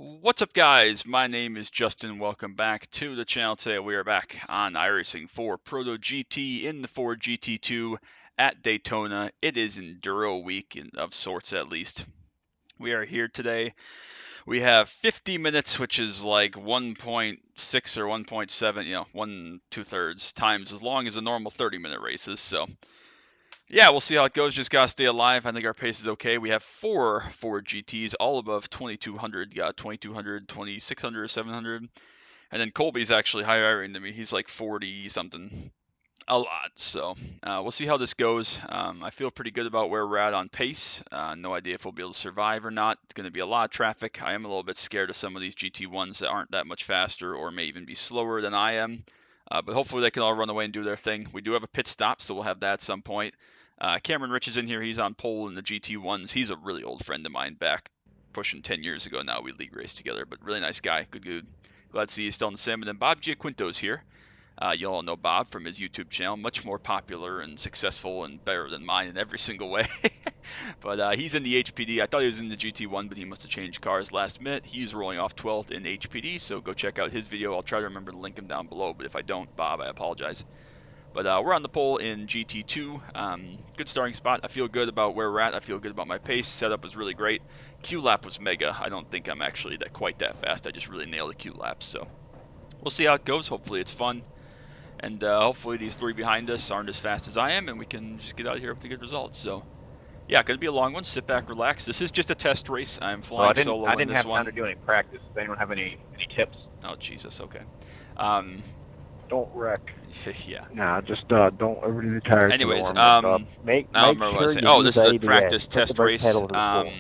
What's up, guys? My name is Justin. Welcome back to the channel. Today we are back on iRacing for Proto-GT in the Ford GT2 at Daytona. It is Enduro week of sorts, at least. We are here today. We have 50 minutes, which is like 1.6 or 1.7, 1/2 times as long as a normal 30-minute races. So yeah, we'll see how it goes. Just gotta stay alive. I think our pace is okay. We have four Ford GTs, all above 2200. Got 2200, 2600, 700, and then Colby's actually higher than me. He's like 40 something, a lot. So we'll see how this goes. I feel pretty good about where we're at on pace. No idea if we'll be able to survive or not. It's going to be a lot of traffic. I am a little bit scared of some of these GT1s that aren't that much faster or may even be slower than I am. But hopefully they can all run away and do their thing. We do have a pit stop, so we'll have that at some point. Cameron Rich is in here. He's on pole in the GT1s. He's a really old friend of mine, back pushing 10 years ago now. We league raced together, but really nice guy. Good dude. Glad to see he's still in the sim. And then Bob Giaquinto's here. You all know Bob from his YouTube channel. Much more popular and successful and better than mine in every single way. But he's in the HPD. I thought he was in the GT1, but he must have changed cars last minute. He's rolling off 12th in HPD, so go check out his video. I'll try to remember to link him down below, but if I don't, Bob, I apologize. But we're on the pole in GT2. Good starting spot. I feel good about where we're at. I feel good about my pace. Setup was really great. Q lap was mega. I don't think I'm actually quite that fast. I just really nailed the Q laps. So we'll see how it goes. Hopefully it's fun. And hopefully these three behind us aren't as fast as I am, and we can just get out of here with the good results. So yeah, going to be a long one. Sit back, relax. This is just a test race. I'm flying solo in this one. I didn't have time to do any practice. They don't have any tips. Oh, Jesus. Okay. Don't wreck. Yeah. Nah, just don't ever do the tires. Anyways, make sure you this is a ABS. practice Put the test brake race. pedal to the floor.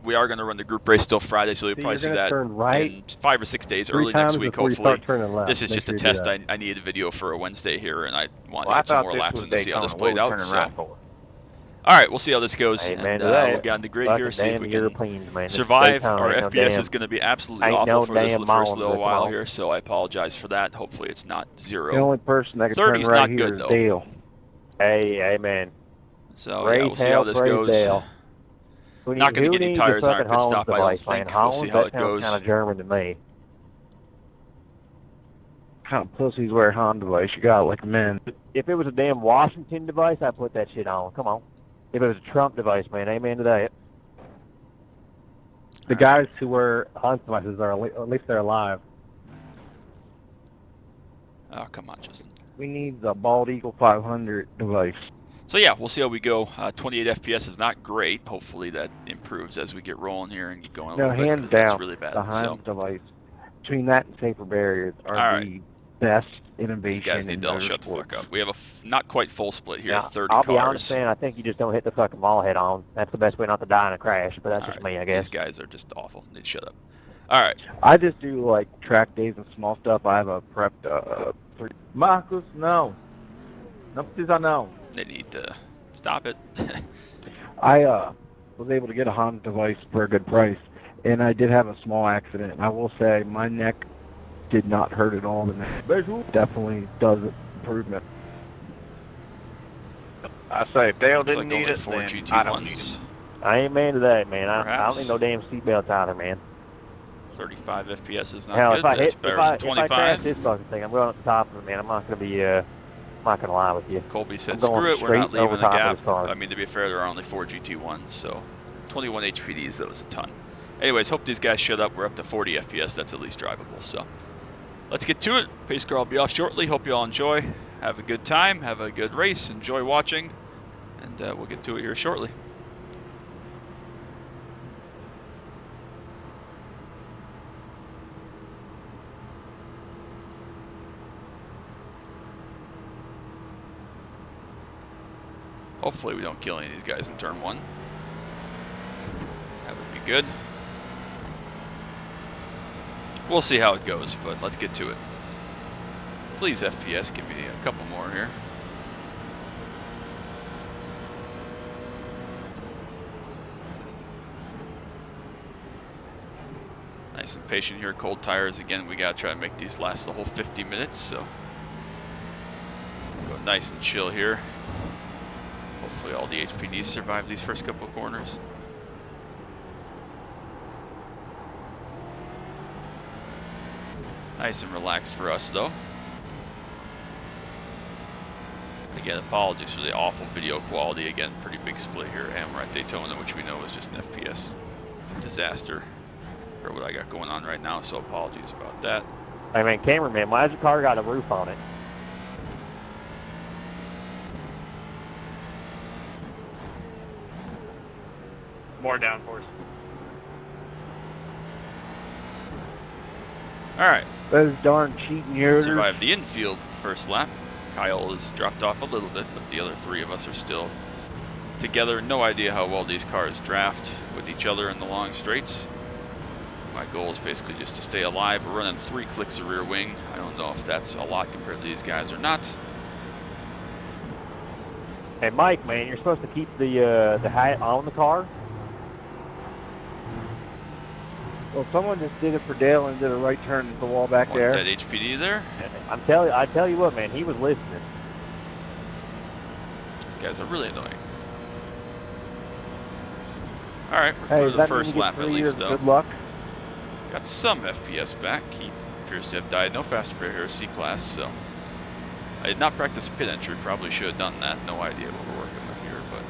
We are going to run the group race still Friday, so you'll probably see that in 5 or 6 days, early next week, hopefully. This is just a test. I needed a video for a Wednesday here, and I wanted to get some more laps in to see how this played out. So. All right, we'll see how this goes, and we'll get on the grid here, see if we can survive. Our FPS is going to be absolutely awful for this first little while here, so I apologize for that. Hopefully it's not 0. The only person that can 30's turn right not here good, is though. Dale. Hey, amen. So yeah, we'll see how this goes. Not going to get any tires on our pit stop, I don't think. We'll see how it goes. Kind of German to me. Kind of pussies wear Honda device. You got like men. If it was a damn Washington device, I'd put that shit on. Come on. If it was a Trump device, man, amen to that. The guys who wear Honda devices are at least they're alive. Oh, come on, Justin. We need the Bald Eagle 500 device. So yeah, we'll see how we go. 28 FPS is not great. Hopefully that improves as we get rolling here and get going a little bit. Hands down, that's really bad. the Honda device between that and safer barriers are the best innovation. These guys need to all shut the fuck up. We have a not quite full split here, now, 30 I'll cars. Be honest, man, I think you just don't hit the fucking wall head on. That's the best way not to die in a crash, but that's just me, I guess. These guys are just awful. They shut up. All right. I just do like track days and small stuff. I have a prepped Marcus, no. No, please, I know. They need to stop it. I was able to get a Honda device for a good price, and I did have a small accident. I will say my neck did not hurt at all. The neck definitely does improvement. I say if Dale didn't need it, then GT1s. I don't need it. I ain't man to that, man. I don't need no damn seatbelts either, man. 35 FPS is not Hell, good. If I than crash this fucking thing, I'm going up the top of it, man. I'm not going to be, I'm not going to lie with you. Colby said, screw it, we're not leaving the gap. I mean, to be fair, there are only 4 GT1s, so 21 HPDs, that was a ton. Anyways, hope these guys shut up. We're up to 40 FPS. That's at least drivable, so let's get to it. Pace car will be off shortly. Hope you all enjoy. Have a good time. Have a good race. Enjoy watching, and we'll get to it here shortly. Hopefully we don't kill any of these guys in turn 1. That would be good. We'll see how it goes, but let's get to it. Please, FPS, give me a couple more here. Nice and patient here. Cold tires again. We gotta try to make these last the whole 50 minutes, so go nice and chill here. Hopefully all the HPDs survive these first couple of corners. Nice and relaxed for us, though. Again, apologies for the awful video quality. Again, pretty big split here, and we're at Daytona, which we know is just an FPS disaster for what I got going on right now, so apologies about that. Hey man, cameraman, why has your car got a roof on it? More downforce. Alright, Those darn cheating yours. survived the infield first lap. Kyle has dropped off a little bit, but the other three of us are still together. No idea how well these cars draft with each other in the long straights. My goal is basically just to stay alive. We're running 3 clicks of rear wing. I don't know if that's a lot compared to these guys or not. Hey Mike, man, you're supposed to keep the hat on the car. Well, someone just did it for Dale and did a right turn at the wall back One there. dead HPD there. I tell you what, man, he was listening. These guys are really annoying. Alright, we're Hey, through does the that mean first you get lap at 3 least, years though. Good luck. Got some FPS back. Keith appears to have died. No faster pair here, C-Class, so I did not practice pit entry. Probably should have done that. No idea what we're working with here, but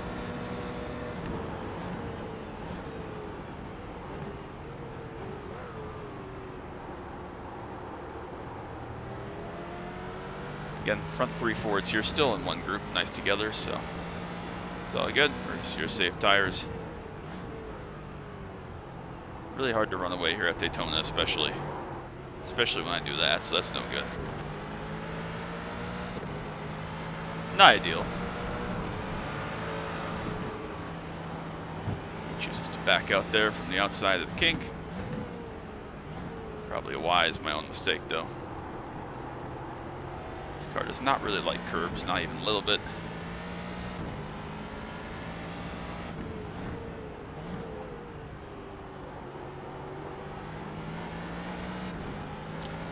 again, front 3 Fords here, still in one group, nice together, so it's all good. Your safe tires. Really hard to run away here at Daytona, especially when I do that, so that's no good. Not ideal. Chooses to back out there from the outside of the kink. Probably a wise, my own mistake though. This car does not really like curbs, not even a little bit.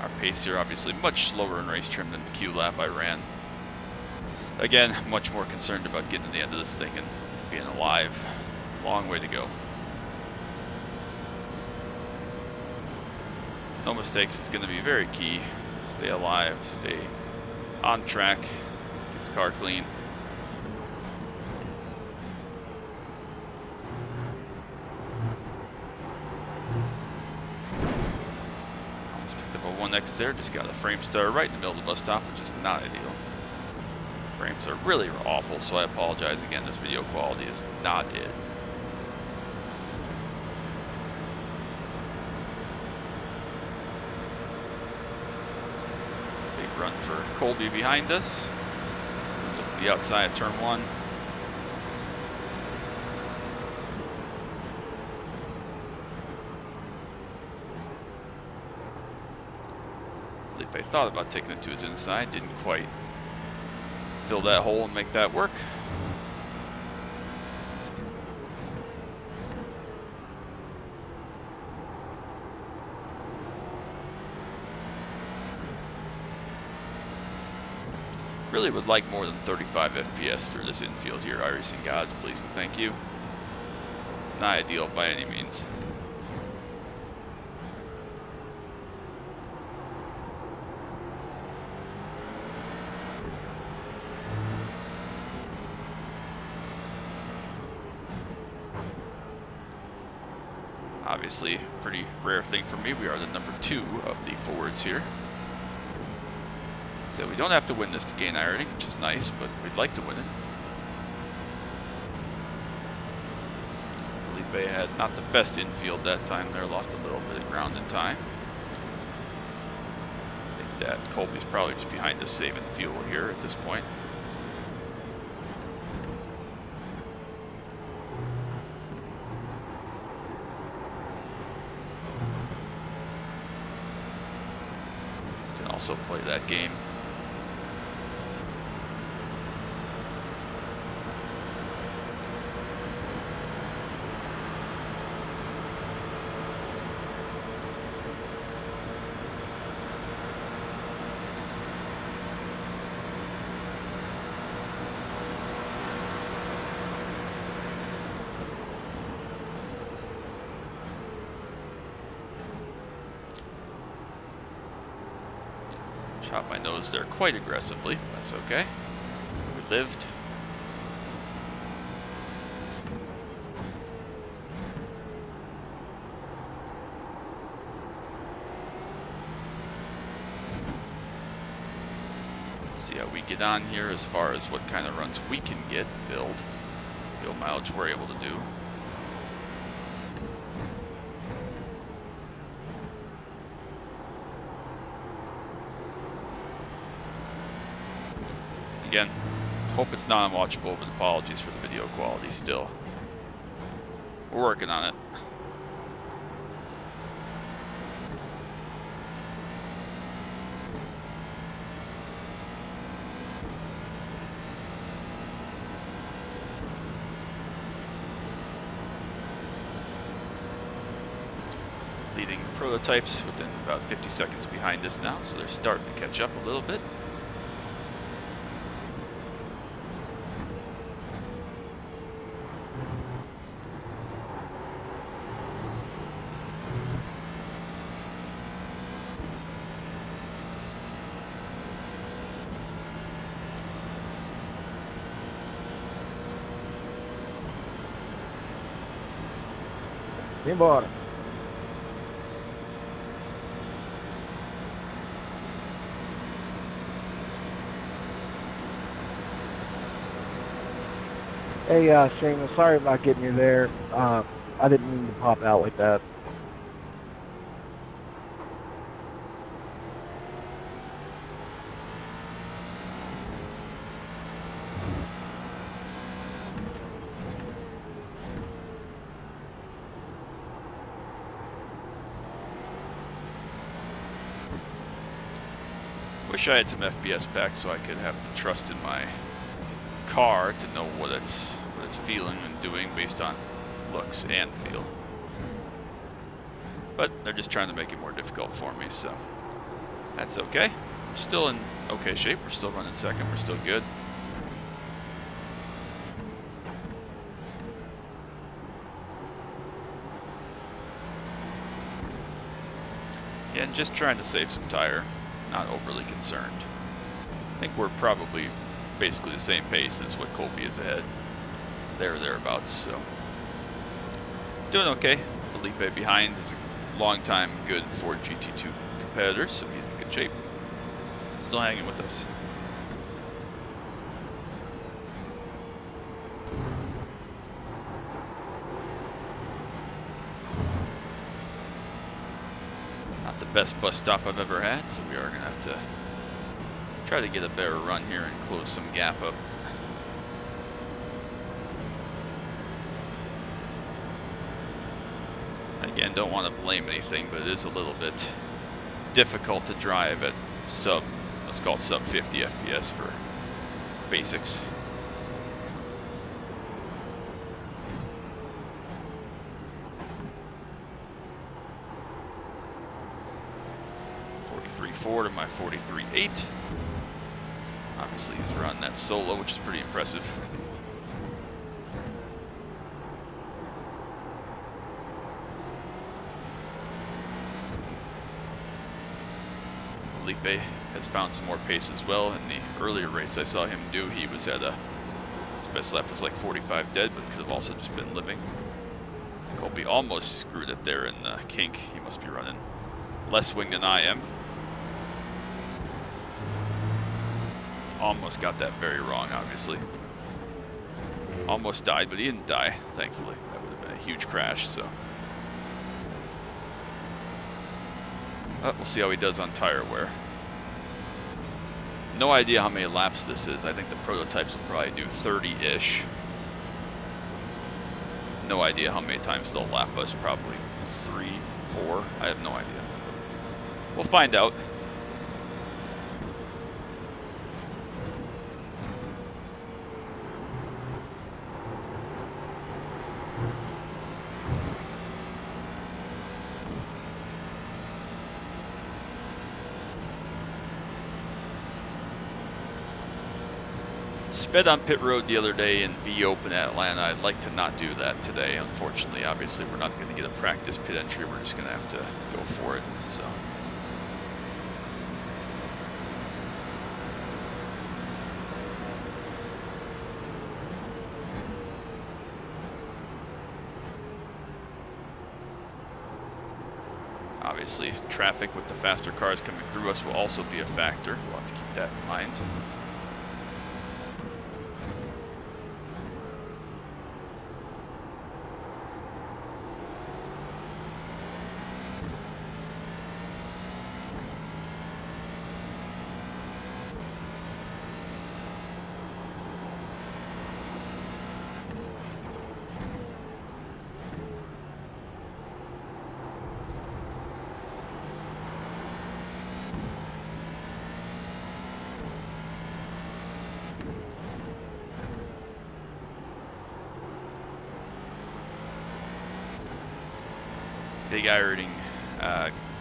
Our pace here obviously much slower in race trim than the Q lap I ran. Again, much more concerned about getting to the end of this thing and being alive. Long way to go. No mistakes is going to be very key. Stay alive, stay on track, keep the car clean. Almost picked up a 1X there, just got a frame star right in the middle of the bus stop, which is not ideal. Frames are really awful, so I apologize again. This video quality is not it. Big run for Colby behind us. So we look to the outside of turn 1. Felipe thought about taking it to his inside, didn't quite fill that hole and make that work. Really would like more than 35 FPS through this infield here, iRacing gods, please and thank you. Not ideal by any means. Obviously, pretty rare thing for me. We are the number 2 of the Fords here. So we don't have to win this to gain irony, which is nice, but we'd like to win it. Felipe had not the best infield that time there, lost a little bit of ground in time. I think that Colby's probably just behind us saving fuel here at this point. Can also play that game. Dropped my nose there quite aggressively. That's okay. We lived. See how we get on here as far as what kind of runs we can get, build, fuel mileage we're able to do. Again, hope it's not unwatchable, but apologies for the video quality still. We're working on it. Leading prototypes within about 50 seconds behind us now, so they're starting to catch up a little bit. Embora. Hey, Seamus, sorry about getting you there. I didn't mean to pop out like that. Wish I had some FPS packs so I could have the trust in my car to know what it's feeling and doing based on looks and feel. But they're just trying to make it more difficult for me, so that's okay. We're still in okay shape. We're still running second. We're still good. Again, just trying to save some tire. Not overly concerned. I think we're probably basically the same pace as what Colby is ahead. There or thereabouts, so doing okay. Felipe behind is a long-time good Ford GT2 competitor, so he's in good shape. Still hanging with us. Not the best bus stop I've ever had, so we are going to have to try to get a better run here and close some gap up. Again, don't want to blame anything, but it is a little bit difficult to drive at let's call it sub 50 FPS for basics. .43.4 to my .43.8. Obviously, he's running that solo, which is pretty impressive. Felipe has found some more pace as well. In the earlier race I saw him do, he was at his best lap was like 45 dead, but could have also just been living. Colby almost screwed it there in the kink. He must be running less wing than I am. Almost got that very wrong, obviously. Almost died, but he didn't die, thankfully. That would have been a huge crash, so. We'll see how he does on tire wear. No idea how many laps this is. I think the prototypes will probably do 30-ish. No idea how many times they'll lap us. Probably 3, 4. I have no idea. We'll find out. Sped on pit road the other day in B Open at Atlanta. I'd like to not do that today, unfortunately. Obviously, we're not going to get a practice pit entry. We're just going to have to go for it. So, Obviously, traffic with the faster cars coming through us will also be a factor. We'll have to keep that in mind. Big iRacing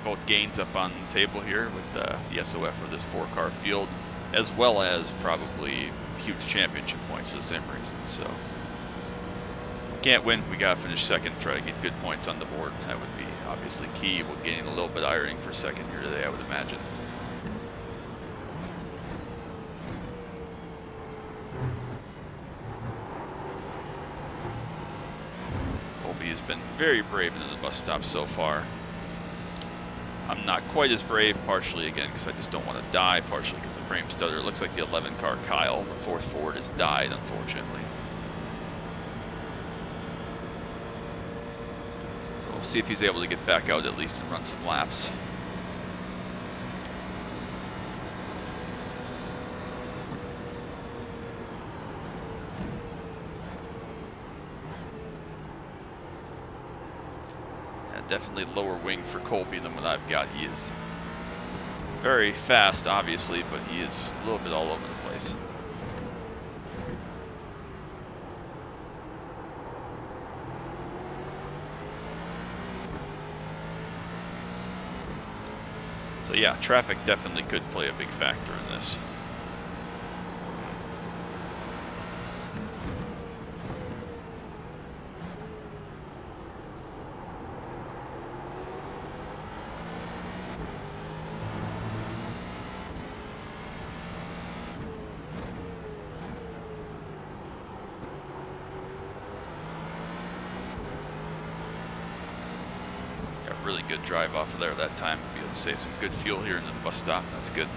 both gains up on the table here with the SOF for this 4-car field, as well as probably huge championship points for the same reason. So if we can't win, we gotta finish second, try to get good points on the board. That would be obviously key. We'll gain a little bit of iRacing for second here today, I would imagine. Has been very brave into the bus stop so far. I'm not quite as brave, partially again because I just don't want to die, partially because of frame stutter. It looks like the 11 car Kyle, the 4th Ford, has died, unfortunately. So we'll see if he's able to get back out at least and run some laps. Definitely lower wing for Colby than what I've got. He is very fast, obviously, but he is a little bit all over the place. So yeah, traffic definitely could play a big factor in this. Really good drive off of there that time. Be able to save some good fuel here into the bus stop. That's good.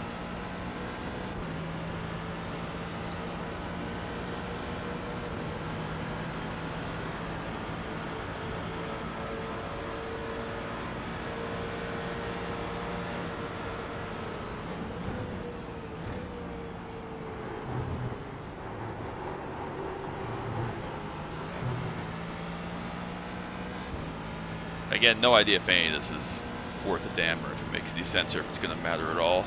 Again, no idea if any of this is worth a damn or if it makes any sense or if it's going to matter at all.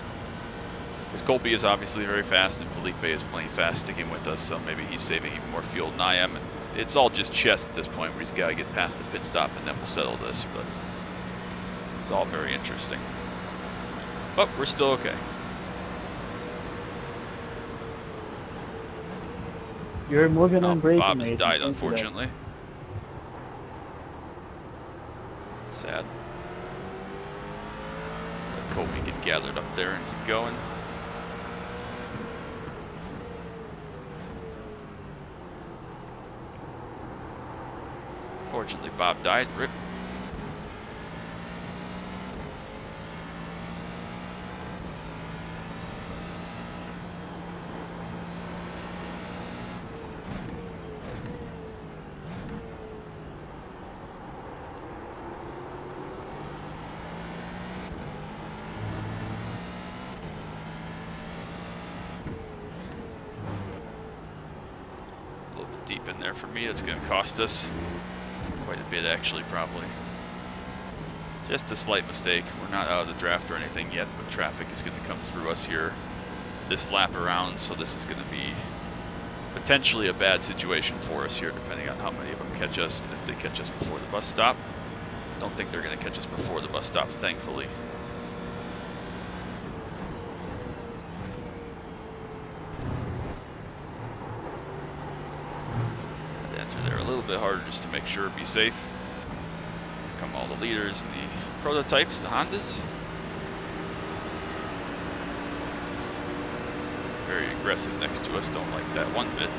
Because Colby is obviously very fast and Felipe is plenty fast sticking with us, so maybe he's saving even more fuel than I am. And it's all just chess at this point where he's got to get past the pit stop and then we'll settle this. But it's all very interesting. But we're still okay. You're moving on braking. Bob has died, unfortunately. Sad. Let Colby get gathered up there and keep going. Fortunately, Bob died. Rip. Deep in there for me. It's going to cost us quite a bit, actually, probably. Just a slight mistake. We're not out of the draft or anything yet, but traffic is going to come through us here this lap around, so this is going to be potentially a bad situation for us here, depending on how many of them catch us and if they catch us before the bus stop. Don't think they're going to catch us before the bus stop, thankfully. Bit harder just to make sure be safe. Here come all the leaders and the prototypes, the Hondas. Very aggressive next to us, don't like that one bit.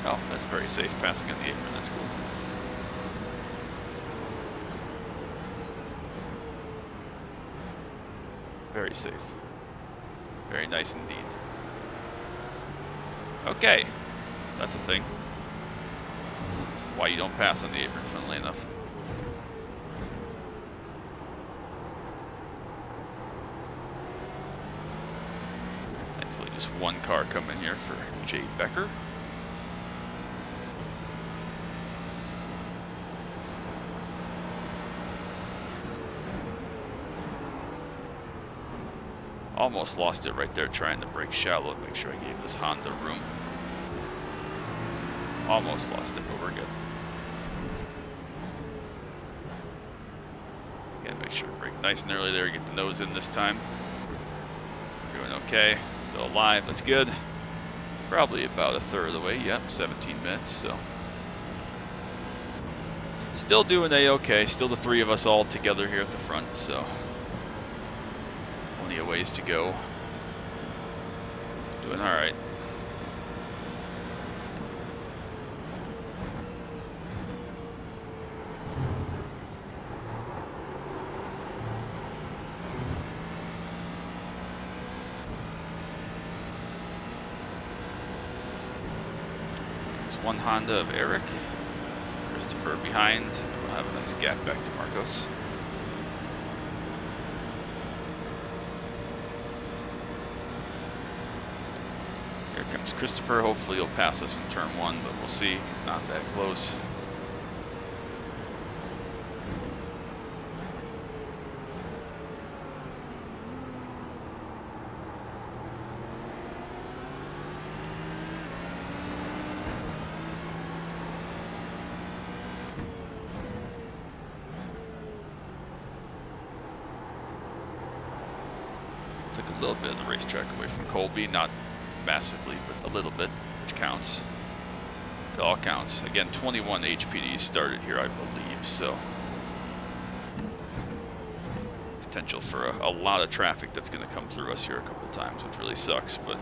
Oh, that's very safe, passing on the apron. That's cool. Very safe. Very nice indeed. Okay, that's a thing. Why you don't pass on the apron, funnily enough. Thankfully, just one car coming here for Jay Becker. Almost lost it right there trying to brake shallow to make sure I gave this Honda room. Almost lost it, but we're good. Again, make sure to brake nice and early there, get the nose in this time. Doing okay, still alive, that's good. Probably about a third of the way, yep, 17 minutes, so. Still doing A-okay, still the three of us all together here at the front, so. Plenty of ways to go. Doing all right. There's one Honda of Eric. Christopher behind. We'll have a nice gap back to Marcos. Here comes Christopher. Hopefully he'll pass us in turn one, but we'll see. He's not that close. Took a little bit of the racetrack away from Colby, not massively, but a little bit, which counts. It all counts. Again, 21 HPDs started here, I believe, so potential for a lot of traffic that's going to come through us here a couple times, which really sucks, but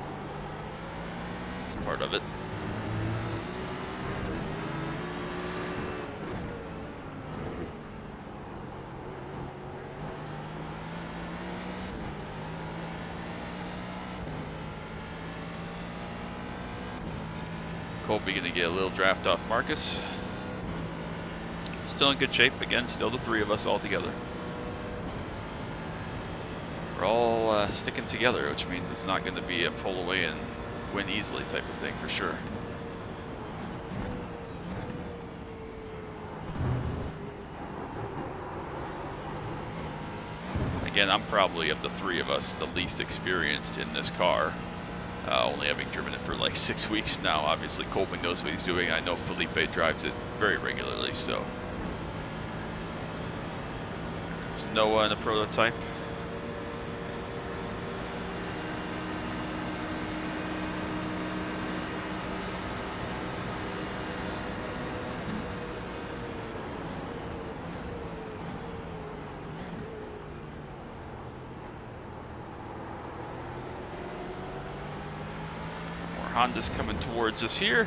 it's part of it. Colby going to get a little draft off Marcus. Still in good shape. Again, still the three of us all together. We're all sticking together, which means it's not going to be a pull away and win easily type of thing for sure. Again, I'm probably, of the three of us, the least experienced in this car. Only having driven it for like 6 weeks now. Obviously, Colby knows what he's doing. I know Felipe drives it very regularly, so. There's Noah in a prototype. Honda's coming towards us here.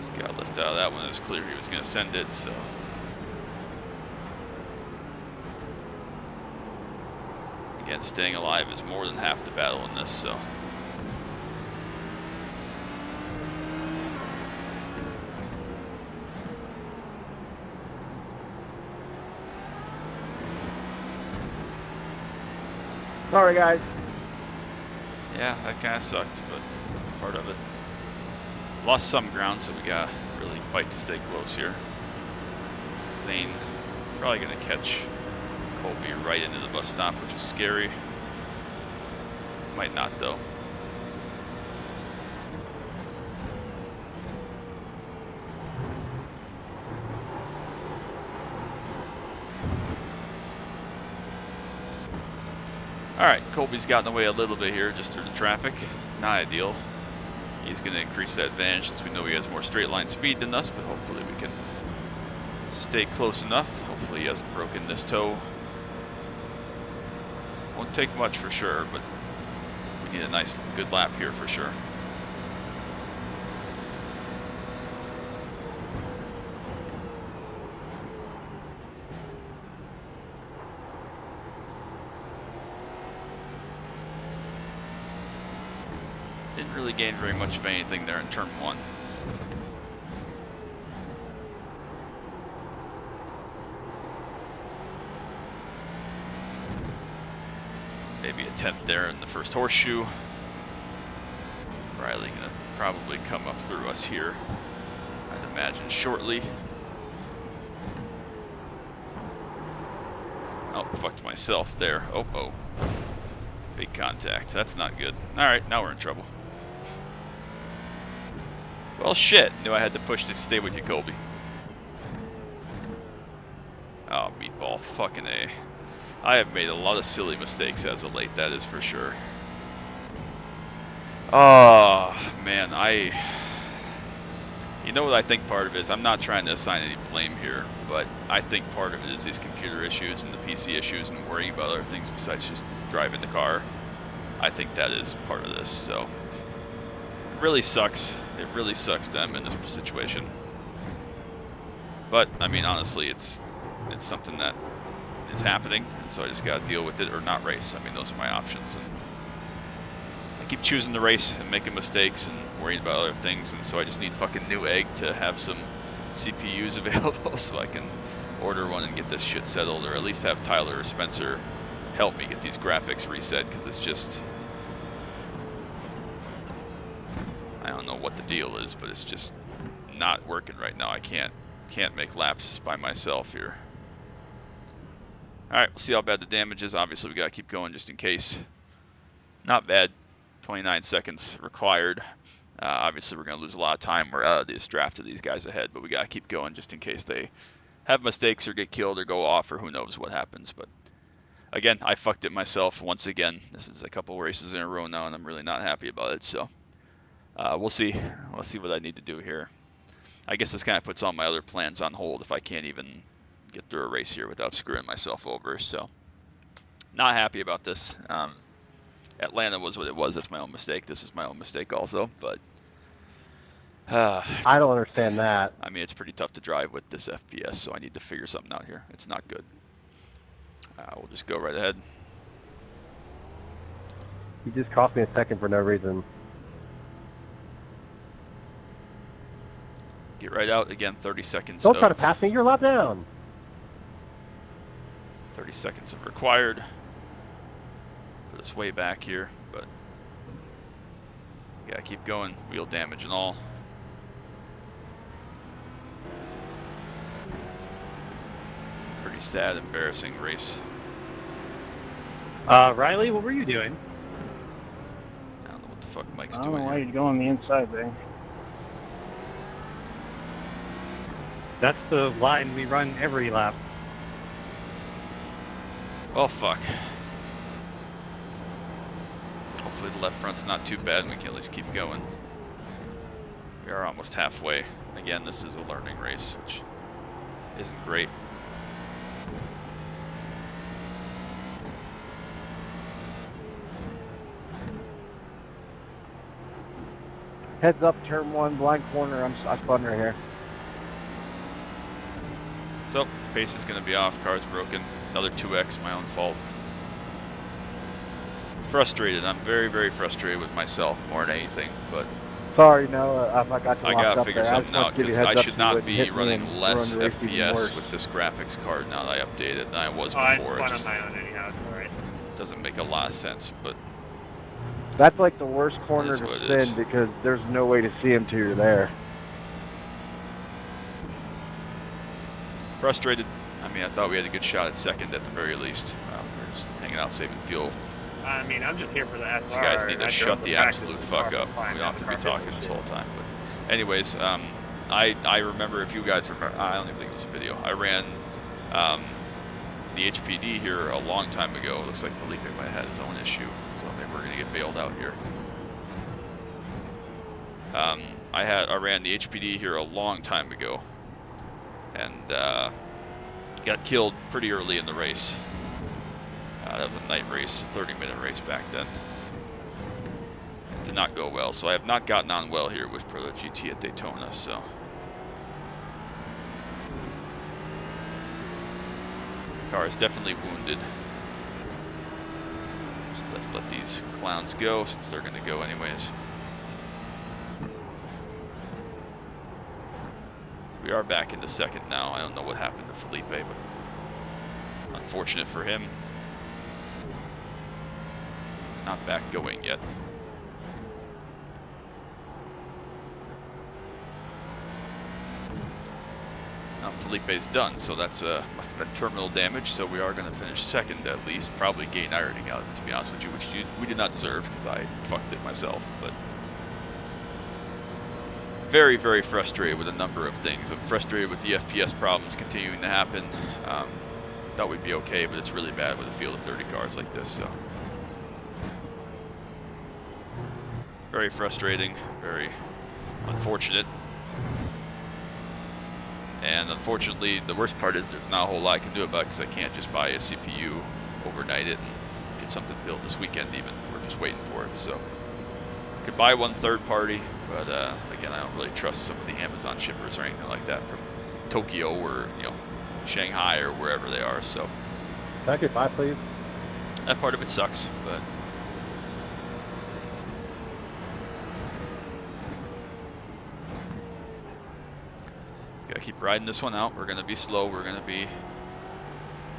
Just got lift out of that one. It was clear he was going to send it, so. Again, staying alive is more than half the battle in this, so. Sorry, guys. Yeah, that kind of sucked, but it's part of it. Lost some ground, so we gotta really fight to stay close here. Zane probably gonna catch Colby right into the bus stop, which is scary. Might not though. Alright, Colby's gotten away a little bit here just through the traffic. Not ideal. he's going to increase that advantage since we know he has more straight line speed than us, but hopefully we can stay close enough. Hopefully he hasn't broken this toe. Won't take much for sure, but we need a nice, good lap here for sure. Didn't really gain very much of anything there in turn 1. Maybe a 10th there in the first horseshoe. Riley gonna probably come up through us here, I'd imagine shortly. Oh, fucked myself there. Oh. Big contact. That's not good. Alright, now we're in trouble. Well, shit. Knew I had to push to stay with you, Colby. Oh, meatball. Fucking A. I have made a lot of silly mistakes as of late, that is for sure. Oh, man, you know what I think part of it is? I'm not trying to assign any blame here, but I think part of it is these computer issues and the PC issues and worrying about other things besides just driving the car. I think that is part of this, so it really sucks. It really sucks that I'm in this situation. But, I mean, honestly, it's something that is happening, and so I just gotta deal with it or not race. I mean, those are my options. And I keep choosing to race and making mistakes and worrying about other things, and so I just need fucking new egg to have some CPUs available so I can order one and get this shit settled, or at least have Tyler or Spencer help me get these graphics reset, because it's just, I don't know what the deal is, but it's just not working right now. I can't make laps by myself here. Alright, we'll see how bad the damage is. Obviously, we gotta keep going just in case. Not bad. 29 seconds required. Obviously, we're gonna lose a lot of time. We're out of this draft of these guys ahead, but we gotta keep going just in case they have mistakes or get killed or go off or who knows what happens. But again, I fucked it myself once again. This is a couple races in a row now, and I'm really not happy about it. So we'll see. We'll see what I need to do here. I guess this kind of puts all my other plans on hold if I can't even get through a race here without screwing myself over. So not happy about this. Atlanta was what it was. That's my own mistake. This is my own mistake also. But I don't understand that. I mean, it's pretty tough to drive with this FPS, so I need to figure something out here. It's not good. We'll just go right ahead. You just cost me a second for no reason. Get right out. Again, 30 seconds. Don't try to pass me. You're a lot down. 30 seconds of required. Put us way back here, but we gotta keep going. Wheel damage and all. Pretty sad, embarrassing race. Riley, what were you doing? I don't know what the fuck Mike's I don't doing know why here. you'd go on the inside there. That's the line we run every lap. Well, fuck. Hopefully the left front's not too bad and we can at least keep going. We are almost halfway. Again, this is a learning race, which isn't great. Heads up, turn 1, blind corner. I spun right here. So, pace is going to be off. Car's broken. Another 2X, my own fault. Frustrated. I'm very, very frustrated with myself more than anything, but Sorry, no, I got you I locked gotta up figure there. something out because I should not be running and less run the race even FPS worse. with this graphics card now that I updated than I was I before. It won just on my own anyhow. Alright. doesn't make a lot of sense, but That's like the worst corner is to what it is. spin because there's no way to see him till you're there. frustrated. I mean, I thought we had a good shot at second at the very least. We're just hanging out, saving fuel. I mean, I'm just here for the SR. These guys need to I shut drove the practice absolute and fuck car up. fine, We don't have to be the car talking this shit. whole time. But anyways, I remember, if you guys remember, I don't even think it was a video. I ran the HPD here a long time ago. It looks like Felipe might have had his own issue, so maybe we're gonna get bailed out here. I ran the HPD here a long time ago, and got killed pretty early in the race. That was a night race, 30-minute race back then. It did not go well, so I have not gotten on well here with Proto-GT at Daytona, so. The car is definitely wounded. Just let these clowns go, since they're going to go anyways. So we are back into second now. I don't know what happened to Felipe, but unfortunate for him. He's not back going yet. Now Felipe's done, so that's must have been terminal damage, so we are going to finish second at least, probably gain ironing out, to be honest with you, which we did not deserve because I fucked it myself, but very, very frustrated with a number of things. I'm frustrated with the FPS problems continuing to happen. Thought we'd be okay, but it's really bad with a field of 30 cars like this, so. Very frustrating, very unfortunate. And unfortunately, the worst part is there's not a whole lot I can do about it because I can't just buy a CPU, overnight it, and get something built this weekend even. We're just waiting for it, so. Could buy one third party, but again, I don't really trust some of the Amazon shippers or anything like that from Tokyo or, you know, Shanghai or wherever they are, so. Can I get by, please? That part of it sucks, but. Gotta keep riding this one out. We're gonna be slow. We're gonna be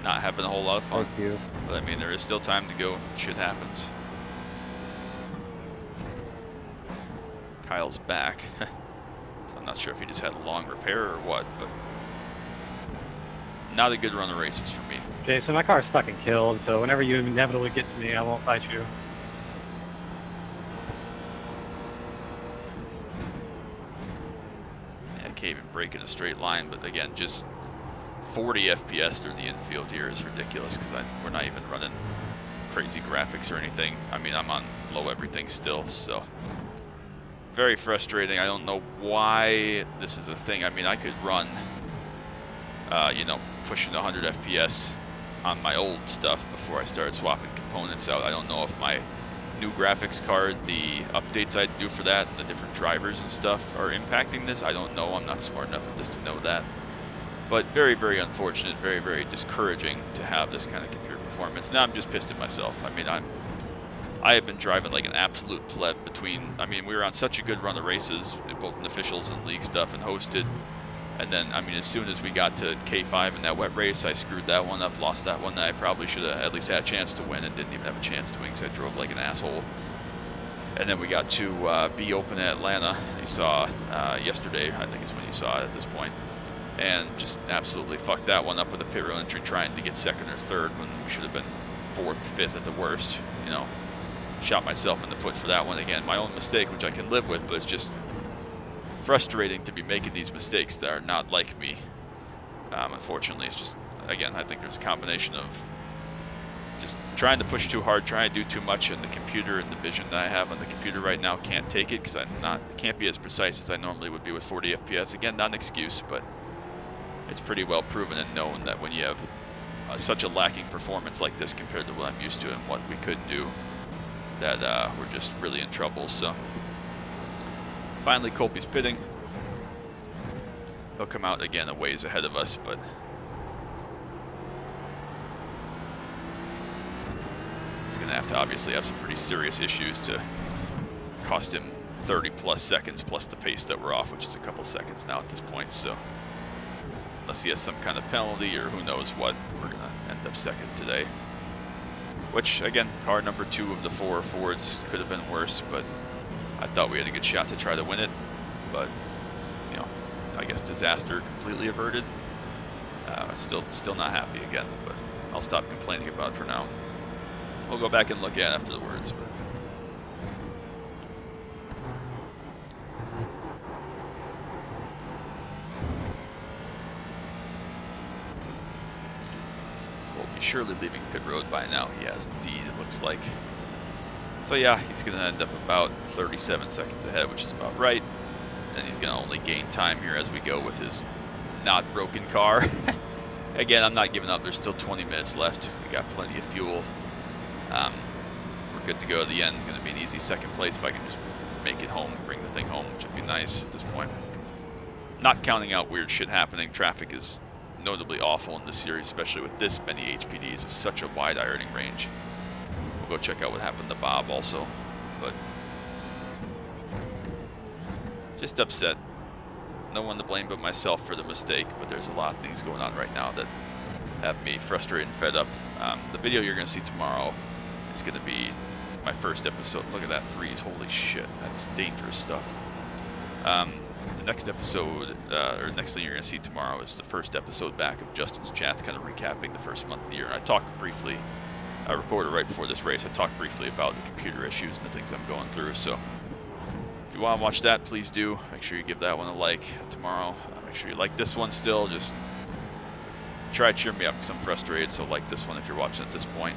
not having a whole lot of fun. Thank you. But I mean, there is still time to go. Shit happens. Kyle's back. So I'm not sure if he just had a long repair or what, but not a good run of races for me. Okay, so my car's fucking killed, so whenever you inevitably get to me, I won't fight you. Can't even break in a straight line, but again, just 40 FPS through the infield here is ridiculous because we're not even running crazy graphics or anything. I mean, I'm on low everything still, so very frustrating. I don't know why this is a thing. I mean, I could run, you know, pushing 100 FPS on my old stuff before I started swapping components out. I don't know if my new graphics card, the updates I do for that, and the different drivers and stuff are impacting this. I don't know. I'm not smart enough at this to know that. But very, very unfortunate, very, very discouraging to have this kind of computer performance. Now I'm just pissed at myself. I mean, I have been driving like an absolute pleb between, I mean, we were on such a good run of races, both in officials and league stuff and hosted. And then, I mean, as soon as we got to K5 in that wet race, I screwed that one up, lost that one that I probably should have at least had a chance to win, and didn't even have a chance to win because I drove like an asshole. And then we got to B Open at Atlanta. You saw yesterday, I think is when you saw it at this point. And just absolutely fucked that one up with a pit road entry trying to get second or third when we should have been fourth, fifth at the worst. You know, shot myself in the foot for that one again. My own mistake, which I can live with, but it's just frustrating to be making these mistakes that are not like me. Unfortunately, it's just, again, I think there's a combination of just trying to push too hard, trying to do too much, and the computer and the vision that I have on the computer right now can't take it because can't be as precise as I normally would be with 40 FPS. Again, not an excuse, but it's pretty well proven and known that when you have such a lacking performance like this compared to what I'm used to and what we could do, that we're just really in trouble. So finally, Colby's pitting. He'll come out again a ways ahead of us, but he's going to have to obviously have some pretty serious issues to cost him 30 plus seconds plus the pace that we're off, which is a couple seconds now at this point. So unless he has some kind of penalty or who knows what, we're going to end up second today. Which, again, car number 2 of the 4 Fords could have been worse, but I thought we had a good shot to try to win it. But, you know, I guess disaster completely averted. Still not happy again, but I'll stop complaining about it for now. We'll go back and look at it afterwards. But Colby surely leaving pit road by now. He has indeed, it looks like. So yeah, he's going to end up about 37 seconds ahead, which is about right. And he's going to only gain time here as we go with his not broken car. Again, I'm not giving up. There's still 20 minutes left. We got plenty of fuel. We're good to go to the end. It's going to be an easy second place if I can just make it home, bring the thing home, which would be nice at this point. Not counting out weird shit happening. Traffic is notably awful in this series, especially with this many HPDs of such a wide ironing range. We'll go check out what happened to Bob also, but just upset. No one to blame but myself for the mistake, but there's a lot of things going on right now that have me frustrated and fed up. The video you're going to see tomorrow is going to be my first episode. Look at that freeze. Holy shit. That's dangerous stuff. The next episode, or next thing you're going to see tomorrow is the first episode back of Justin's chats, kind of recapping the first month of the year. I talked briefly, I recorded right before this race, I talked briefly about the computer issues and the things I'm going through, so if you want to watch that, please do. Make sure you give that one a like tomorrow. Make sure you like this one still. Just try to cheer me up because I'm frustrated, so like this one if you're watching at this point.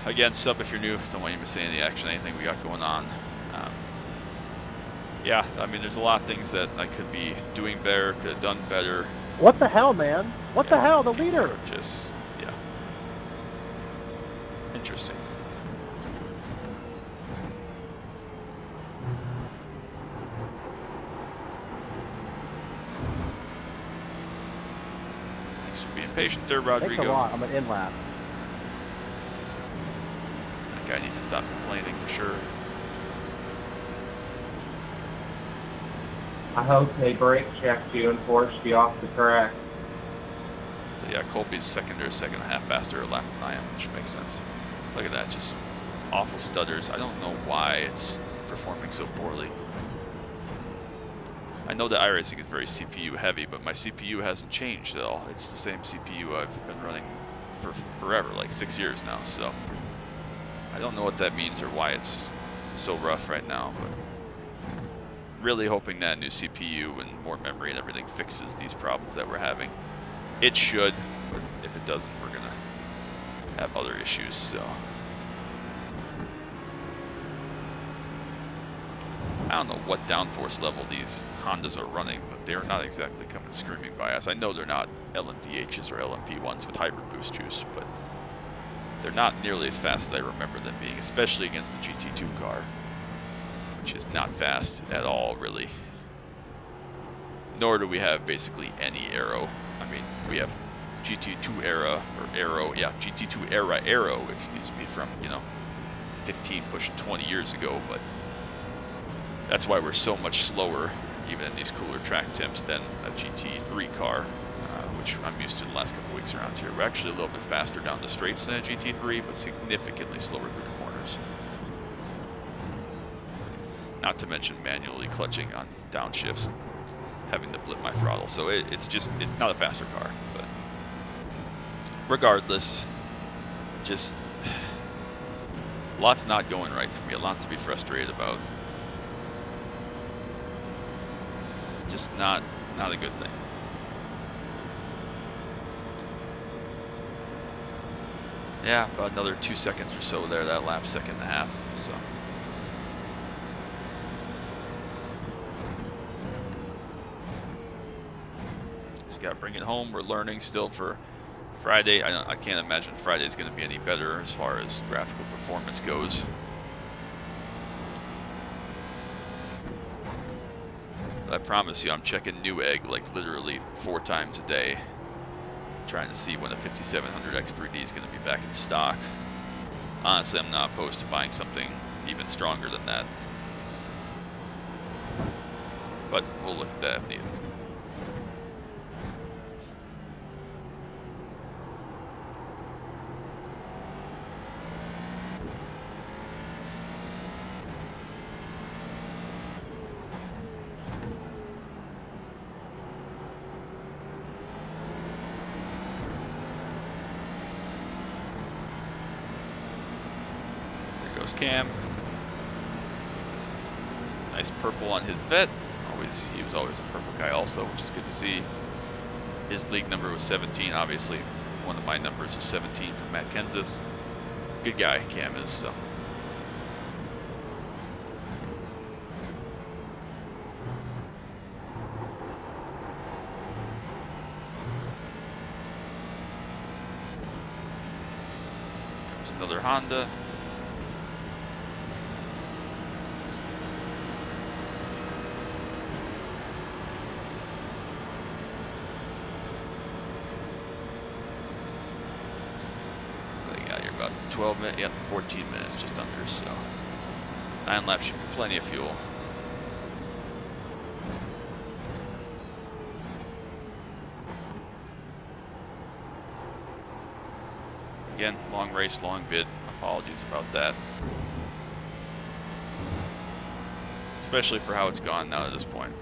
Again, sub if you're new. Don't want you to miss any of the action, anything we got going on. Yeah, I mean, there's a lot of things that I could be doing better, could have done better. What the hell, man? What the hell? The leader! Just, yeah. Interesting. Thanks for being patient there, Rodrigo. Thanks a lot. I'm an in-lap. That guy needs to stop complaining for sure. I hope they brake checked you and forced you off the track. So yeah, Colby's second and a half faster a lap than I am, which makes sense. Look at that, just awful stutters. I don't know why it's performing so poorly. I know that iRacing is very CPU heavy, but my CPU hasn't changed at all. It's the same CPU I've been running for forever, like 6 years now, so I don't know what that means or why it's so rough right now, but really hoping that a new CPU and more memory and everything fixes these problems that we're having. It should, but if it doesn't, we're gonna have other issues, so. I don't know what downforce level these Hondas are running, but they're not exactly coming screaming by us. I know they're not LMDHs or LMP1s with hybrid boost juice, but they're not nearly as fast as I remember them being, especially against the GT2 car, which is not fast at all, really. Nor do we have basically any aero. I mean, we have GT2 era, or aero, yeah, GT2 era aero, excuse me, from, 15 pushing 20 years ago, but that's why we're so much slower, even in these cooler track temps, than a GT3 car, which I'm used to the last couple weeks around here. We're actually a little bit faster down the straights than a GT3, but significantly slower through the corners. Not to mention manually clutching on downshifts and having to blip my throttle. So it's not a faster car, but regardless, just lots not going right for me, a lot to be frustrated about. Just not a good thing. Yeah, about another 2 seconds or so there, that lap, second and a half, so. Just gotta bring it home. We're learning still for Friday. I can't imagine Friday's gonna be any better as far as graphical performance goes. I promise you, I'm checking Newegg like literally 4 times a day, trying to see when a 5700 X3D is going to be back in stock. Honestly, I'm not opposed to buying something even stronger than that, but we'll look at that if needed. Cam, nice purple on his vet. He was always a purple guy also, which is good to see. His league number was 17. Obviously, one of my numbers was 17 from Matt Kenseth. Good guy, Cam is. So another Honda. What do you got here? About 12 minutes, yeah, 14 minutes, just under, so 9 laps should be plenty of fuel. Again, long race, long vid. Apologies about that. Especially for how it's gone now at this point.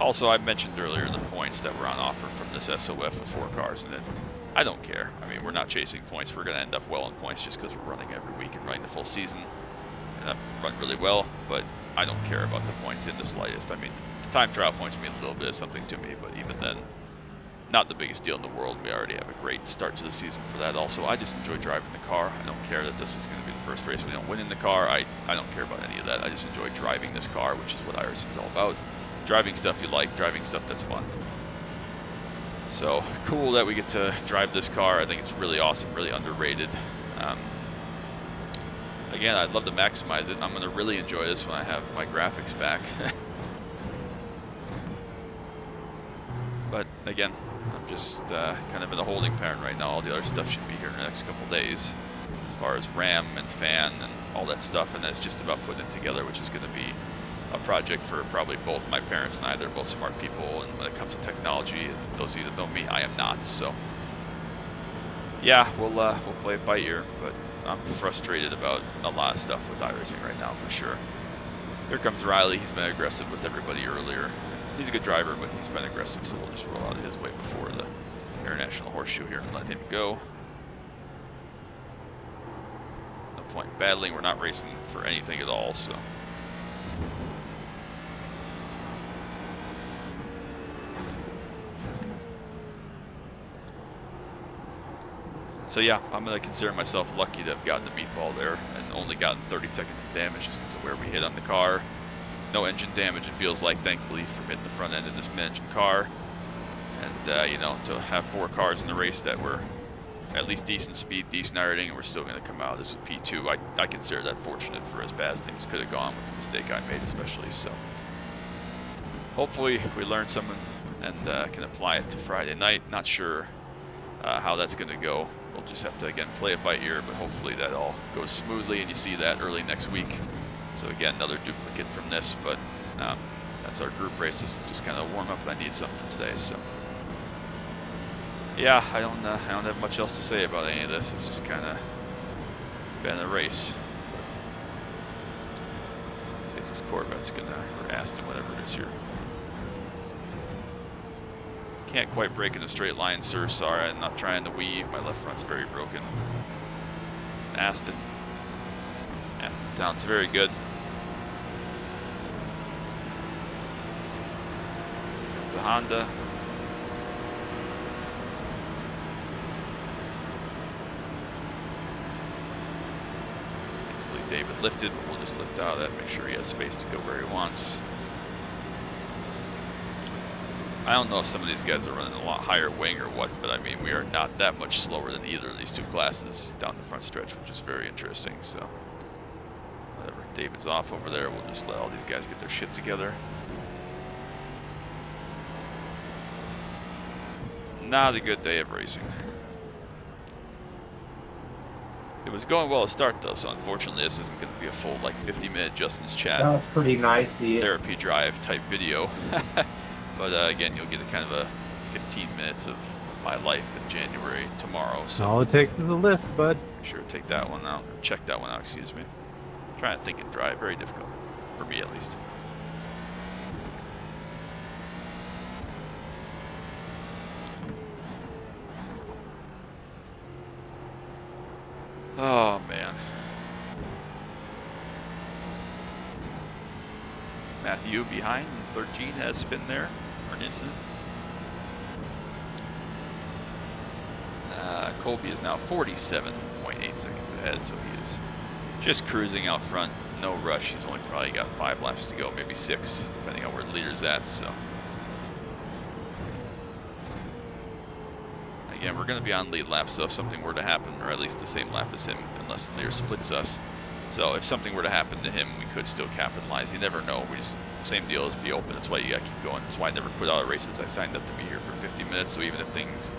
Also, I mentioned earlier the points that were on offer from this SOF with 4 cars in it. I don't care. I mean, we're not chasing points. We're going to end up well in points just because we're running every week and running the full season. And I've run really well, but I don't care about the points in the slightest. I mean, the time trial points mean a little bit of something to me, but even then, not the biggest deal in the world. We already have a great start to the season for that. Also, I just enjoy driving the car. I don't care that this is going to be the first race we don't win in the car. I don't care about any of that. I just enjoy driving this car, which is what iRacing is all about. Driving stuff you like, driving stuff that's fun. So cool that we get to drive this car. I think it's really awesome, really underrated. Again, I'd love to maximize it. I'm going to really enjoy this when I have my graphics back. But again, I'm just kind of in a holding pattern right now. All the other stuff should be here in the next couple days, as far as RAM and fan and all that stuff. And that's just about putting it together, which is going to be a project for probably both my parents and I. They're both smart people, and when it comes to technology, those of you that know me, I am not. So yeah, we'll play it by ear, but I'm frustrated about a lot of stuff with iRacing right now for sure. Here comes Riley. He's been aggressive with everybody earlier. He's a good driver, but he's been aggressive, so we'll just roll out of his way before the International Horseshoe here and let him go. No point battling. We're not racing for anything at all, so. So yeah, I'm going to consider myself lucky to have gotten the meatball there and only gotten 30 seconds of damage just because of where we hit on the car. No engine damage, it feels like, thankfully, from hitting the front end of this mid-engine car. And, you know, to have 4 cars in the race that were at least decent speed, decent iRating, and we're still going to come out. This is P2. I consider that fortunate for as bad as things could have gone with the mistake I made, especially. So hopefully we learn something and can apply it to Friday night. Not sure how that's going to go. We'll just have to, again, play it by ear, but hopefully that all goes smoothly and you see that early next week. So again, another duplicate from this, but that's our group race. This is just kind of a warm-up, and I need something for today. So yeah, I don't have much else to say about any of this. It's just kind of been a race. Let's see if this Corvette's gonna, or Aston, whatever it is here. Can't quite break in a straight line, sir. Sorry, I'm not trying to weave. My left front's very broken. It's an Aston. Aston sounds very good. Here comes a Honda. Thankfully David lifted, but we'll just lift out of that, make sure he has space to go where he wants. I don't know if some of these guys are running a lot higher wing or what, but I mean, we are not that much slower than either of these 2 classes down the front stretch, which is very interesting. So whatever, David's off over there. We'll just let all these guys get their shit together. Not a good day of racing. It was going well to start though, so unfortunately this isn't going to be a full like 50-minute Justin's chat. That was pretty nice. Therapy drive type video. But again, you'll get a kind of a 15 minutes of my life in January tomorrow. So all it takes is a lift, bud. Make sure to take that one out, or check that one out, excuse me. I'm trying to think and drive, very difficult, for me at least. Oh man. Matthew behind, 13 has spin there. An incident. Colby is now 47.8 seconds ahead, so he is just cruising out front. no rush. He's only probably got 5 laps to go, maybe 6, depending on where the leader's at. So again, we're going to be on lead lap, so if something were to happen, or at least the same lap as him, unless the leader splits us. So if something were to happen to him, we could still capitalize. You never know. We just, same deal as be open. That's why you got to keep going. That's why I never quit out of races. I signed up to be here for 50 minutes, so even if things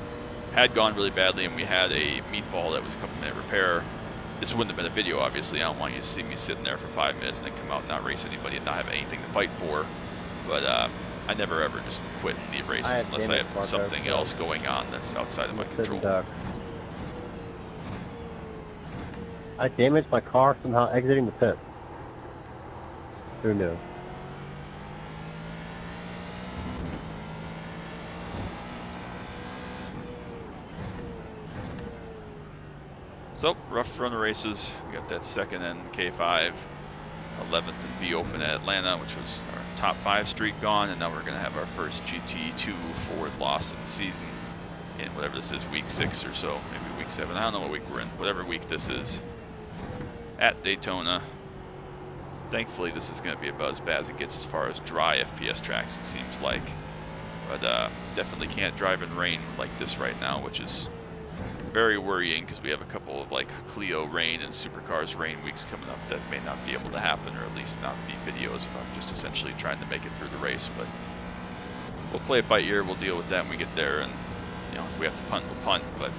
had gone really badly and we had a meatball that was a couple-minute repair, this wouldn't have been a video, obviously. I don't want you to see me sitting there for 5 minutes and then come out and not race anybody and not have anything to fight for. But I never ever just quit and leave races unless I have something else going on that's outside of my control. I damaged my car somehow exiting the pit. Who knew? So, rough run of races. We got that second in K5, 11th in B Open at Atlanta, which was our top 5 streak gone, and now we're going to have our first GT2 Ford loss of the season in whatever this is, week 6 or so, maybe week 7. I don't know what week we're in, whatever week this is. At Daytona. Thankfully, this is going to be about as bad as it gets as far as dry FPS tracks, it seems like. But definitely can't drive in rain like this right now, which is very worrying because we have a couple of like Clio rain and supercars rain weeks coming up that may not be able to happen, or at least not be videos if I'm just essentially trying to make it through the race. But we'll play it by ear. We'll deal with that when we get there, and you know, if we have to punt, we'll punt. But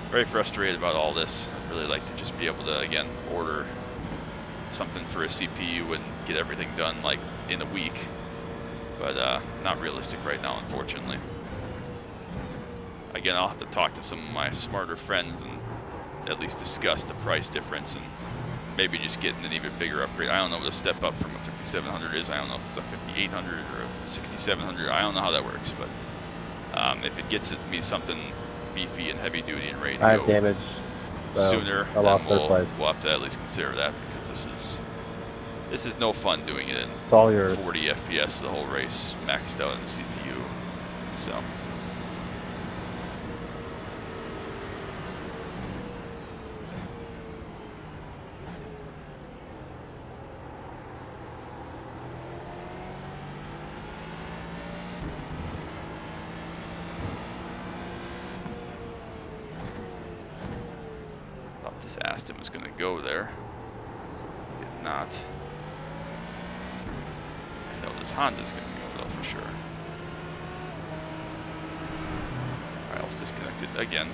very frustrated about all this. I'd really like to just be able to, again, order something for a CPU and get everything done like in a week, but not realistic right now, unfortunately. Again, I'll have to talk to some of my smarter friends and at least discuss the price difference and maybe just getting an even bigger upgrade. I don't know what a step up from a 5700 is. I don't know if it's a 5800 or a 6700. I don't know how that works, but if it gets me something beefy and heavy duty and ready to I have go damage. sooner, I lost then third place. we'll have to at least consider that, because this is no fun doing it in It's all yours. 40 FPS the whole race, maxed out in the CPU. So this Aston was going to go there. Did not. I know this Honda's going to go though for sure. Alright, let's disconnect it again.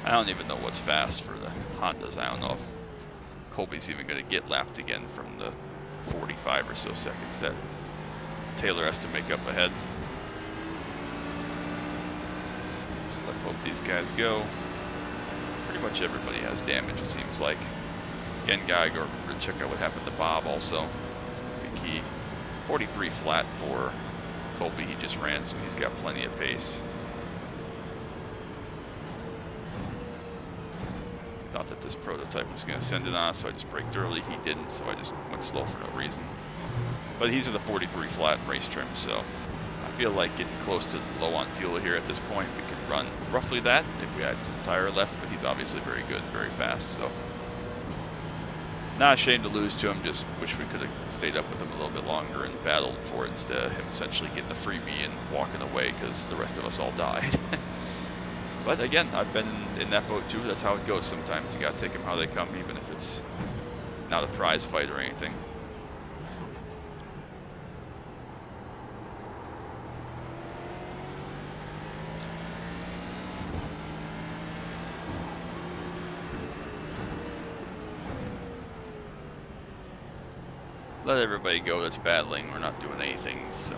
I don't even know what's fast for the Hondas. I don't know if Colby's even going to get lapped again from the 45 or so seconds that Taylor has to make up ahead. Just let both these guys go. Pretty much everybody has damage, it seems like. Again, gotta go check out what happened to Bob also. It's going to be key. 43 flat for Colby. He just ran, so he's got plenty of pace. Thought that this prototype was going to send it on, so I just braked early. He didn't, so I just went slow for no reason. But he's at the 43 flat race trim, so I feel like getting close to low on fuel here at this point. We could run roughly that if we had some tire left, but he's obviously very good, very fast, so not ashamed to lose to him. Just wish we could have stayed up with him a little bit longer and battled for it instead of him essentially getting a freebie and walking away because the rest of us all died. But again, I've been in that boat too. That's how it goes sometimes. You gotta take them how they come, even if it's not a prize fight or anything. Let everybody go that's battling. We're not doing anything, so.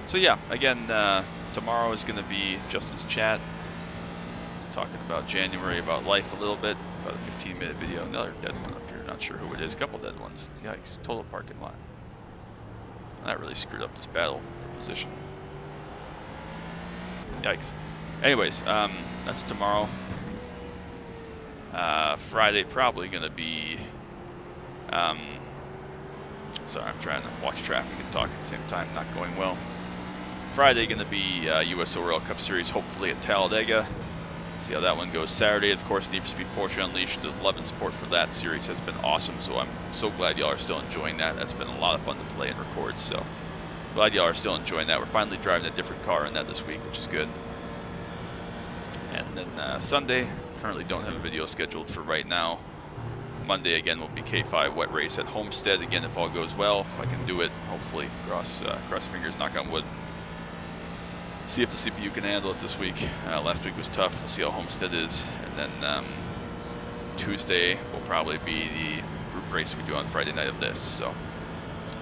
So yeah, again, tomorrow is going to be Justin's chat. He's talking about January, about life a little bit, about a 15-minute video. Another dead one up here, not sure who it is. A couple dead ones. Yikes, total parking lot. That really screwed up this battle for position. Yikes. Anyways, that's tomorrow. Friday probably going to be, sorry, I'm trying to watch traffic and talk at the same time, not going well. Friday going to be US Oil Cup Series, hopefully at Talladega. See how that one goes. Saturday, of course, Need for Speed Porsche Unleashed. The love and support for that series has been awesome, so I'm so glad y'all are still enjoying that. That's been a lot of fun to play and record, so glad y'all are still enjoying that. We're finally driving a different car in that this week, which is good. And then Sunday, currently don't have a video scheduled for right now. Monday, again, will be K5 wet race at Homestead. Again, if all goes well, if I can do it, hopefully, cross fingers, knock on wood. See if the CPU can handle it this week. Last week was tough. We'll see how Homestead is. And then Tuesday will probably be the group race we do on Friday night of this. So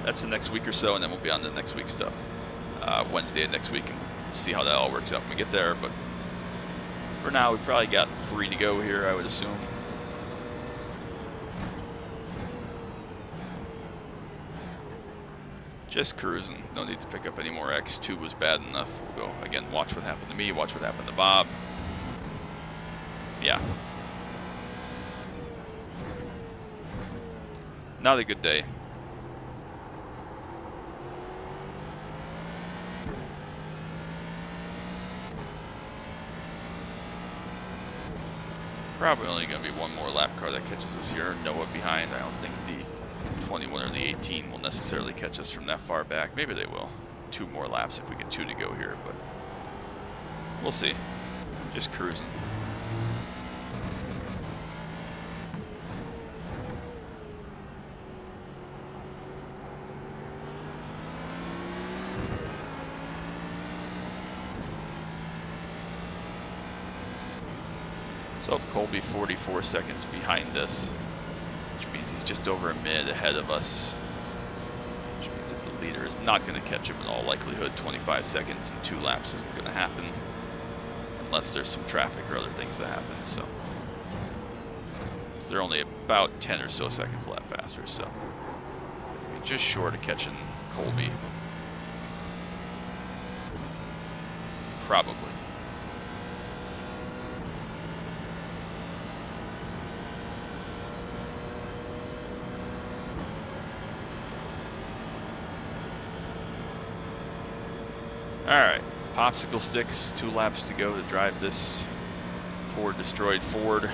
that's the next week or so, and then we'll be on the next week stuff. Wednesday of next week, and see how that all works out when we get there. But for now, we probably got 3 to go here, I would assume. Just cruising. No need to pick up any more X. 2 was bad enough. We'll go, again, watch what happened to me, watch what happened to Bob. Yeah. Not a good day. Probably only going to be one more lap car that catches us here. Noah behind. I don't think the 21 or the 18 will necessarily catch us from that far back. Maybe they will. 2 more laps if we get 2 to go here, but we'll see. Just cruising. So Colby 44 seconds behind us, which means he's just over a minute ahead of us, which means that the leader is not going to catch him in all likelihood. 25 seconds and 2 laps isn't going to happen unless there's some traffic or other things that happen. So they're only about 10 or so seconds left faster, so we're just short of catching Colby. Probably. Alright, popsicle sticks, 2 laps to go to drive this poor destroyed Ford. And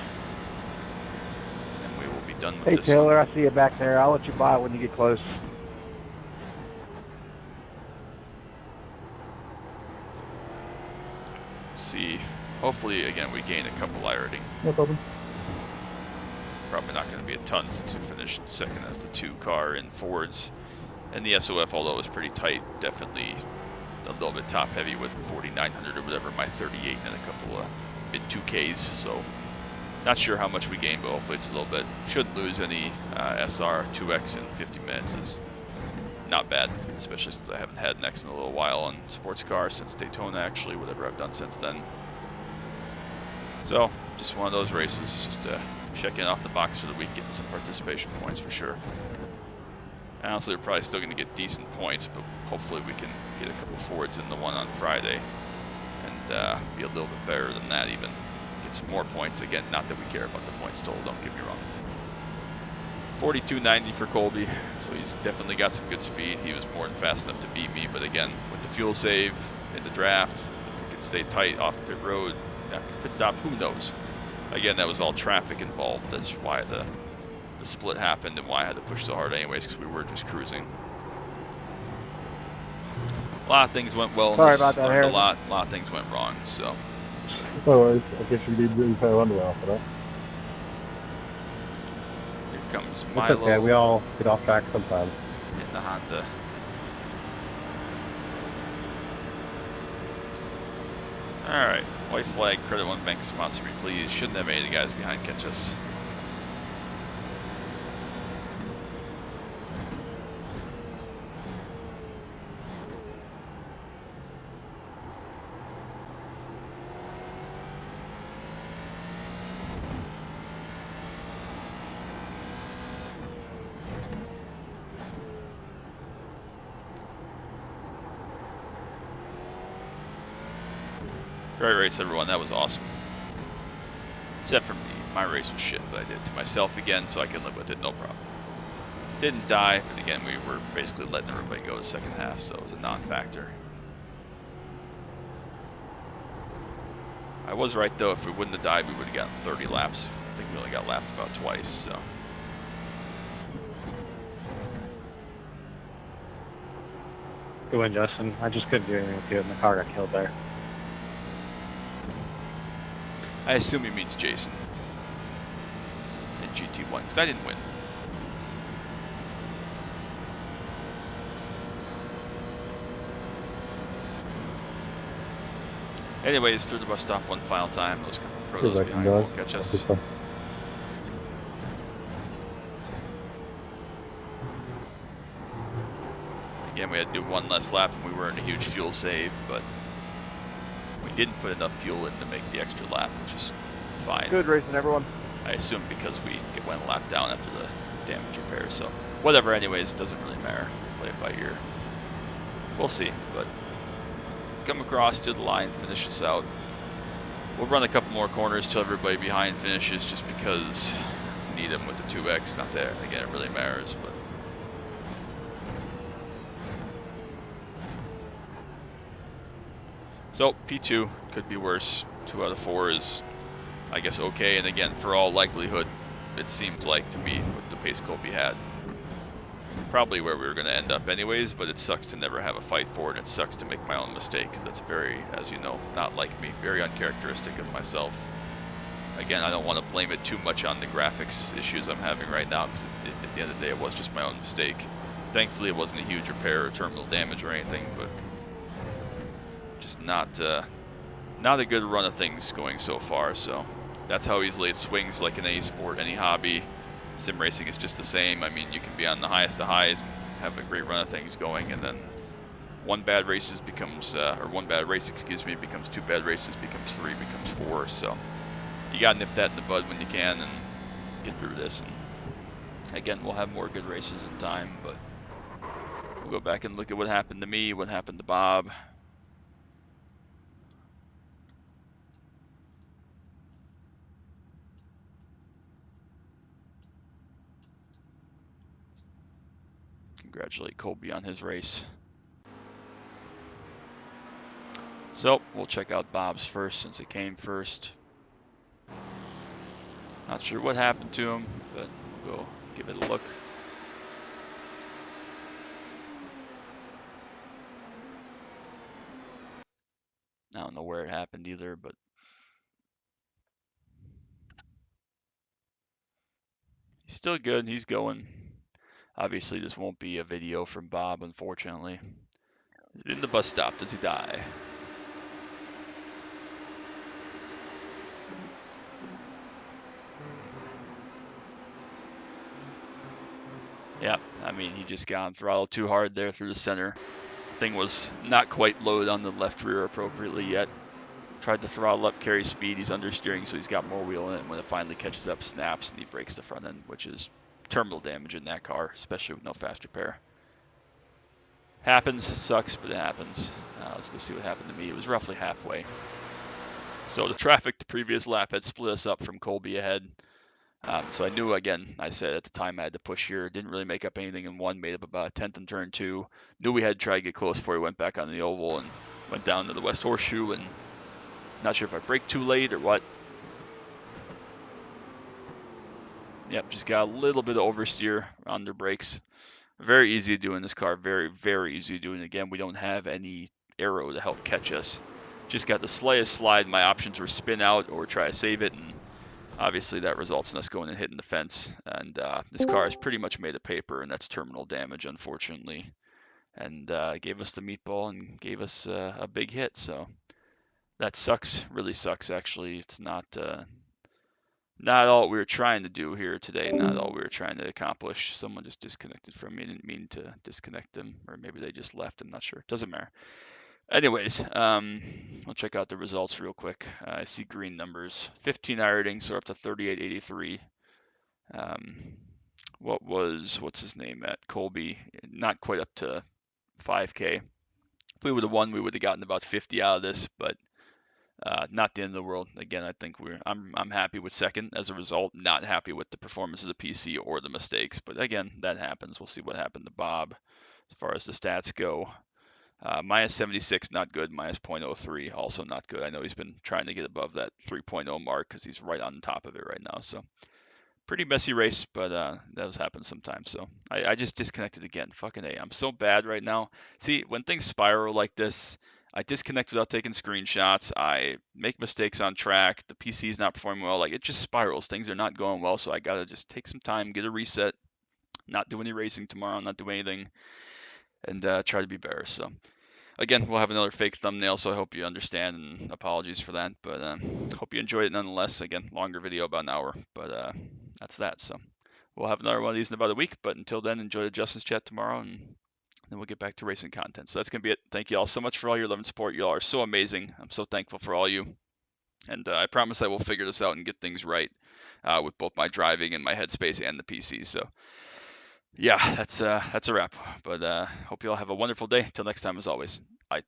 we will be done with Hey this Taylor, one. I see you back there. I'll let you buy it when you get close. See, hopefully, again, we gain a couple iRacing. No problem. Probably not going to be a ton since we finished second as the 2 car in Fords. And the SOF, although it was pretty tight, definitely a little bit top heavy with 4,900 or whatever, my 38 and a couple of mid 2Ks. So not sure how much we gain, but hopefully it's a little bit. Shouldn't lose any. SR 2X in 50 minutes is not bad, especially since I haven't had an X in a little while on sports cars since Daytona, actually, whatever I've done since then. So just one of those races, just to check in off the box for the week, getting some participation points for sure. Honestly, we're probably still going to get decent points, but hopefully we can get a couple Fords in the one on Friday and be a little bit better than that even. Get some more points. Again, not that we care about the points total, don't get me wrong. 42.90 for Colby, so he's definitely got some good speed. He was more than fast enough to beat me, but again, with the fuel save in the draft, if we can stay tight off pit road after pit stop, who knows? Again, that was all traffic involved. That's why the split happened and why I had to push so hard anyways, because we were just cruising. A lot of things went well. Sorry about that, Harrison. Harrison. A lot of things went wrong, so. No worries. I guess you need really fair underwear for that. Here comes It's Milo okay. We all get off track sometimes. in the Honda. Alright, white flag, credit one bank sponsor me, please. Shouldn't have any of the guys behind catch us. Great race, everyone. That was awesome. Except for me. my race was shit, but I did it to myself again, so I can live with it, no problem. Didn't die, but again, we were basically letting everybody go the second half, so it was a non-factor. I was right, though. If we wouldn't have died, we would have gotten 30 laps. I think we only got lapped about twice, so. Good win, Justin. I just couldn't do anything with you, and the car got killed there. I assume he means Jason in GT1, because I didn't win. Anyways, through the bus stop one final time. Those couple of protos behind won't catch us. Again, we had to do one less lap and we were in a huge fuel save, but we didn't put enough fuel in to make the extra lap, which is fine. Good racing, everyone. I assume because we went a lap down after the damage repair, so whatever. Anyways, doesn't really matter. Play it by ear. We'll see, but come across to the line, finish this out. We'll run a couple more corners till everybody behind finishes, just because we need them with the 2X. Not that again it really matters, but. So P2 could be worse. 2 out of 4 is, I guess, okay. And again, for all likelihood, it seems like to me with the pace Colby had, probably where we were going to end up anyways. But it sucks to never have a fight for it. It sucks to make my own mistake because that's very, as you know, not like me. Very uncharacteristic of myself. Again, I don't want to blame it too much on the graphics issues I'm having right now because at the end of the day, it was just my own mistake. Thankfully, it wasn't a huge repair or terminal damage or anything, but. Just not a good run of things going so far, so that's how easily it swings like in any sport, any hobby. Sim racing is just the same. I mean, you can be on the highest of highs and have a great run of things going, and then one bad race becomes 2 bad races, becomes 3, becomes 4, so you gotta nip that in the bud when you can and get through this. And again, we'll have more good races in time, but we'll go back and look at what happened to me, what happened to Bob. Congratulate Colby on his race. So we'll check out Bob's first since it came first. Not sure what happened to him, but we'll go give it a look. I don't know where it happened either, but he's still good. He's going. Obviously, this won't be a video from Bob, unfortunately. Is it in the bus stop? Does he die? Yep, I mean, he just got on throttle too hard there through the center. Thing was not quite loaded on the left rear appropriately yet. Tried to throttle up, carry speed. He's understeering, so he's got more wheel in it. When it finally catches up, snaps, and he breaks the front end, which is terminal damage in that car, especially with no fast repair. Happens, sucks, but it happens. Let's go see what happened to me. It was roughly halfway. So the traffic the previous lap had split us up from Colby ahead. So I knew, again, I said at the time I had to push here. Didn't really make up anything in 1, made up about a 10th in turn 2. Knew we had to try to get close before we went back on the oval and went down to the West Horseshoe, and not sure if I braked too late or what. Yep, just got a little bit of oversteer on the brakes. Very easy to do in this car. Very, very easy to do. And again, we don't have any aero to help catch us. Just got the slightest slide. My options were spin out or try to save it, and obviously that results in us going and hitting the fence. And this car is pretty much made of paper, and that's terminal damage, unfortunately. And gave us the meatball and gave us a big hit. So that sucks. Really sucks, actually. It's not all we were trying to do here today, not all we were trying to accomplish. Someone just disconnected from me. I didn't mean to disconnect them, or maybe they just left. I'm not sure. Doesn't matter. Anyways, I'll check out the results real quick. I see green numbers. 15 iRatings, so we're up to 3883. What's his name at Colby? Not quite up to 5K. If we would have won, we would have gotten about 50 out of this, but Not the end of the world. Again, I think I'm happy with second as a result. Not happy with the performance of the PC or the mistakes. But again, that happens. We'll see what happened to Bob as far as the stats go. Minus 76, not good. Minus 0.03, also not good. I know he's been trying to get above that 3.0 mark because he's right on top of it right now. So pretty messy race, but that does happen sometimes. So I just disconnected again. Fucking A. I'm so bad right now. See, when things spiral like this, I disconnect without taking screenshots. I make mistakes on track. The PC is not performing well. Like, it just spirals. Things are not going well. So I got to just take some time, get a reset, not do any racing tomorrow, not do anything, and try to be better. So again, we'll have another fake thumbnail, so I hope you understand, and apologies for that. But hope you enjoyed it nonetheless. Again, longer video, about an hour, but that's that. So we'll have another one of these in about a week. But until then, enjoy the Justice Chat tomorrow, and then we'll get back to racing content. So that's going to be it. Thank you all so much for all your love and support. You all are so amazing. I'm so thankful for all you. And I promise I will figure this out and get things right with both my driving and my headspace and the PC. So yeah, that's a wrap. But hope you all have a wonderful day. Till next time, as always. Bye.